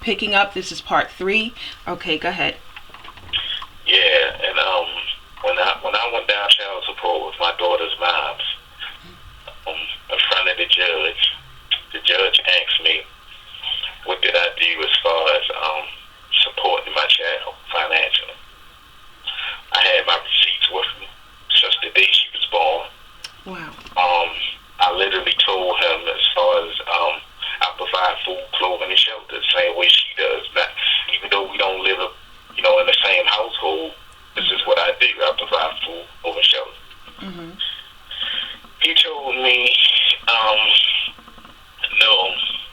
picking up. This is part 3. Okay, go ahead. Yeah, and when I went down child support with my daughter's moms, in front of the judge asked me, what did I do as far as supporting my child financially. I had my receipts with me since the day she was born. Wow. I literally told him as far as I provide food, clothing, and shelter the same way she does. Not, even though we don't live, in the same household, this is what I do. I provide food, clothing, shelter. Mm-hmm. He told me, no,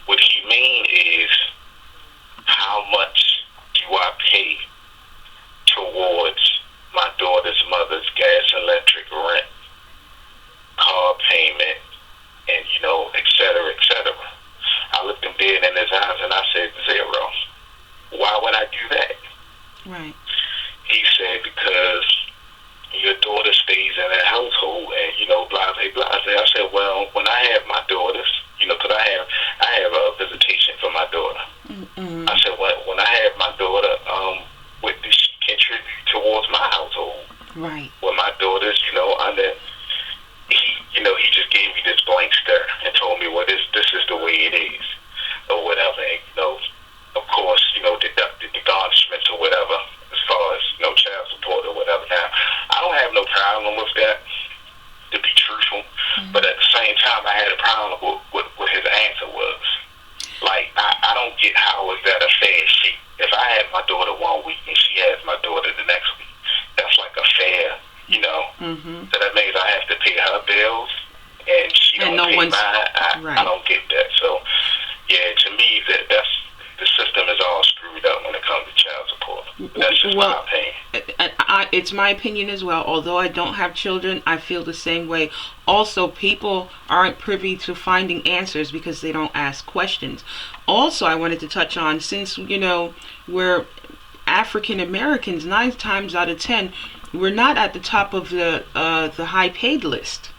what he mean is how much do I pay towards my daughter's mother's gas, electric, rent, car payment, and, et cetera, et cetera. I looked him dead in his eyes and I said, 0. Why would I do that? Right. He said, because your daughter stays in that household and, blase, blase. I said, well, when I have my daughters, because I have a visitation for my daughter. Mm-hmm. I said, well, when I have my daughter, what does she contribute towards my household? Right. When my daughters, he just gave me this blank stare and told me, well, this is the way it is, or whatever. And, of course, deducted the garnishments or whatever, as far as, child support or whatever. Now, I don't have no problem with that, to be truthful, but at the same time, I had a problem with what his answer was. Like, I don't get how is that a fair shake. If I have my daughter 1 week and she has my daughter the next week, that's like a fair, Mm-hmm. So that means I have to pay her bills and she don't pay mine. I don't get that. So, yeah, to me, that's the system is all screwed up when it comes to child support. That's just my opinion. It's my opinion as well. Although I don't have children, I feel the same way. Also, people aren't privy to finding answers because they don't ask questions. Also, I wanted to touch on, since, we're African Americans, 9 times out of 10, we're not at the top of the high paid list.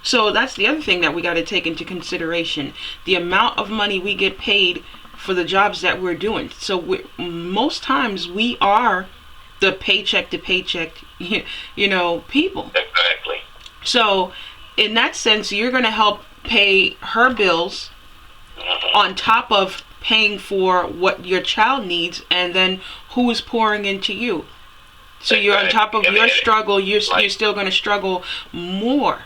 So that's the other thing that we got to take into consideration. The amount of money we get paid for the jobs that we're doing. So most times we are the paycheck to paycheck, people. Exactly. So in that sense, you're going to help pay her bills on top of paying for what your child needs, and then who is pouring into you. So you're on top of your struggle, you're still going to struggle more.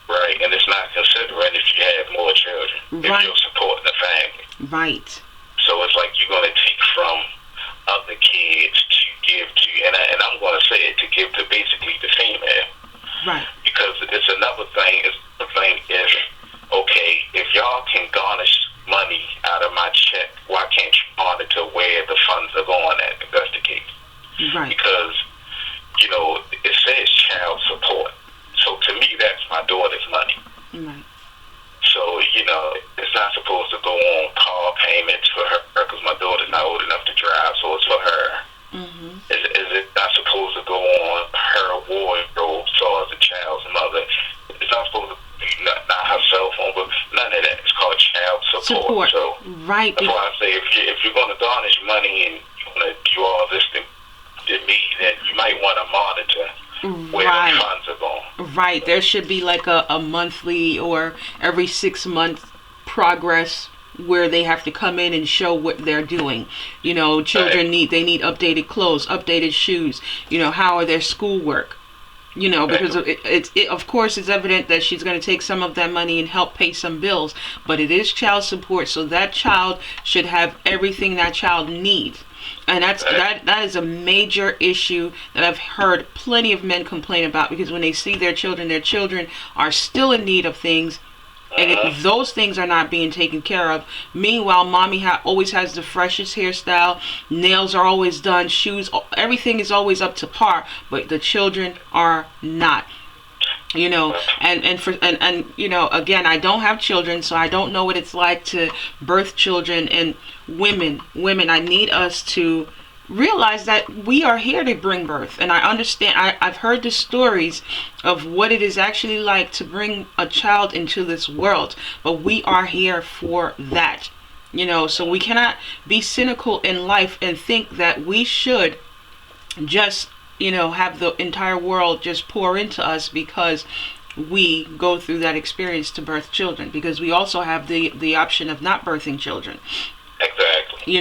Right, and it's not considering if you have more children, if you're supporting the family. Right. So it's like you're going to take from other kids to give to, and I'm going to say it, to give to basically the female. Right. Because it's another thing, is, okay, if y'all can garnish money out of my check, why can't you monitor where the funds are going at, if that's the case? Right. Because, it says child support. So to me, that's my daughter's money. Right. So, it's not supposed to go on car payments for her, because my daughter's not old enough to drive, so it's for her. Mm-hmm. Is it not supposed to go on her wardrobe, so as a child's mother? It's not supposed to be not her cell phone, but none of that. It's called child support. So right. That's why I say if you're going to garnish money and you're going to do all this to me, then you might want to monitor where the funds are going. Right. There should be like a monthly or every 6 month progress where they have to come in and show what they're doing. Children need updated clothes, updated shoes. How are their schoolwork? Because it of course it's evident that she's going to take some of that money and help pay some bills, but it is child support, so that child should have everything that child needs. And that is a major issue that I've heard plenty of men complain about, because when they see their children are still in need of things, and if those things are not being taken care of. Meanwhile, mommy always has the freshest hairstyle, nails are always done, shoes, everything is always up to par, but the children are not. And again, I don't have children, so I don't know what it's like to birth children. And women, I need us to realize that we are here to bring birth. And I understand, I've heard the stories of what it is actually like to bring a child into this world, but we are here for that. So we cannot be cynical in life and think that we should just, have the entire world just pour into us because we go through that experience to birth children, because we also have the option of not birthing children. Exactly.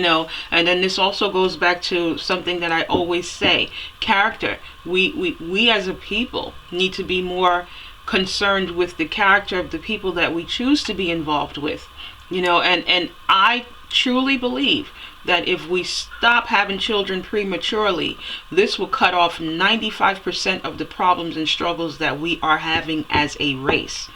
And then this also goes back to something that I always say: character. We as a people need to be more concerned with the character of the people that we choose to be involved with. And I truly believe that if we stop having children prematurely, this will cut off 95% of the problems and struggles that we are having as a race.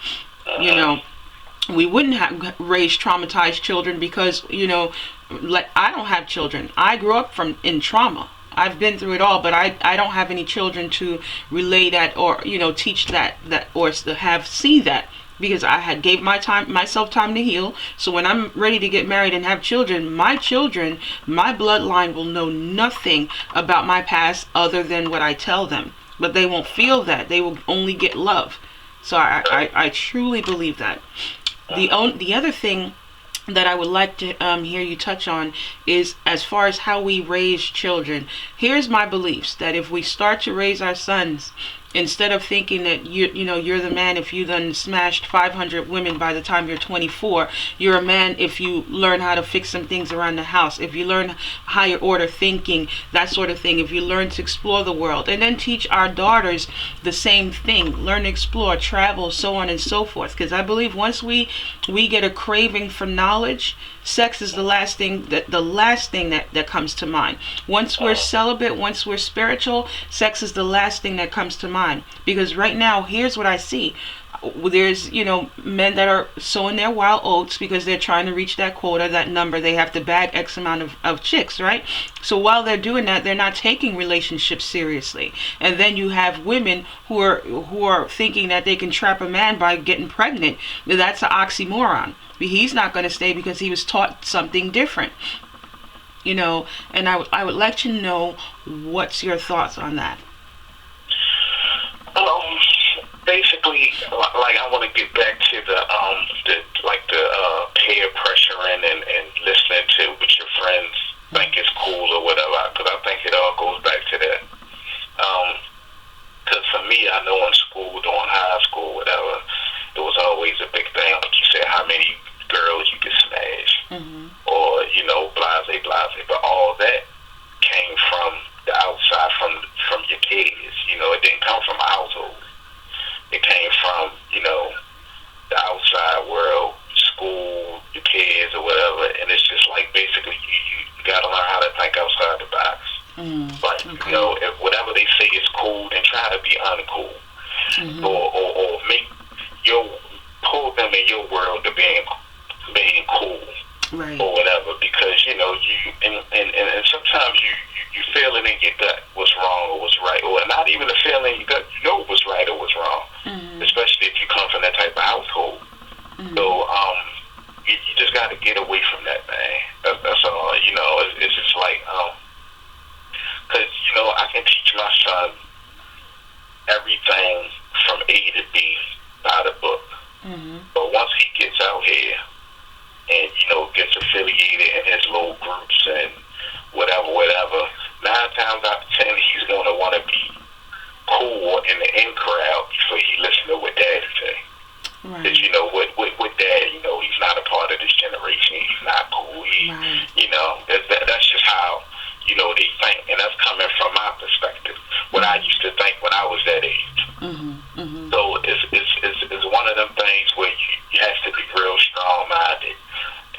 We wouldn't have raised traumatized children because, I don't have children. I grew up in trauma. I've been through it all, but I don't have any children to relay that or, teach that or to have see that, because I had gave myself time to heal. So when I'm ready to get married and have children, my bloodline will know nothing about my past other than what I tell them. But they won't feel that. They will only get love. So I truly believe that. The other thing that I would like to hear you touch on is as far as how we raise children. Here's my beliefs: that if we start to raise our sons, instead of thinking that you're the man if you done smashed 500 women by the time you're 24, you're a man if you learn how to fix some things around the house, if you learn higher order thinking, that sort of thing, if you learn to explore the world. And then teach our daughters the same thing: learn to explore, travel, so on and so forth. Because I believe once we get a craving for knowledge, sex is the last thing that comes to mind. Once we're celibate, once we're spiritual, sex is the last thing that comes to mind. Because right now, here's what I see: there's men that are sowing their wild oats because they're trying to reach that quota, that number. They have to bag X amount of chicks, right? So while they're doing that, they're not taking relationships seriously. And then you have women who are thinking that they can trap a man by getting pregnant. That's an oxymoron. He's not going to stay because he was taught something different. And I would like to know what's your thoughts on that. Basically, like, I want to get back to the peer pressuring and listening to what your friends think is cool or whatever, because I think it all goes back to that. Because for me, I know in school, during high school, whatever, it was always a big thing. Like you said, how many girls you could smash, or blase. But all that came from the outside, from your kids. It didn't come from a household. It came from the outside world, school, your kids, or whatever. And it's just like, basically you got to learn how to think outside the box. But if whatever they say is cool, then try to be uncool, or make pull them in your world to being cool, right, or whatever, because you and sometimes you feel it in your gut what's wrong or what's right, or not even a feeling in your gut, what's right or what's wrong, especially if you come from that type of household. So you just got to get away from that, man. That's all. It's just like because I can teach my son everything from A to B by the book. But once he gets out here and gets affiliated in his little groups and whatever, 9 times out of 10 he's gonna want to be cool in the in crowd before he listens to what Daddy say. Right. Because with Dad, he's not a part of this generation. He's not cool. That's just how they think, and that's coming from my perspective. What I used to think when I was that age. So it's one of them things where you have to be real strong-minded.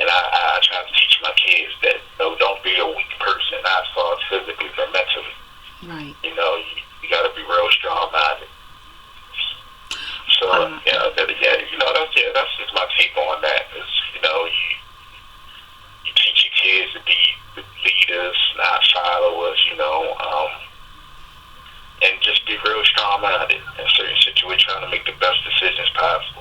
And I try to teach my kids that, don't be a weak person, not as far as physically but mentally. Right. You got to be real strong-minded. So, that's just my take on that. Is, you teach your kids to be leaders, not followers, and just be real strong-minded in certain situations, trying to make the best decisions possible.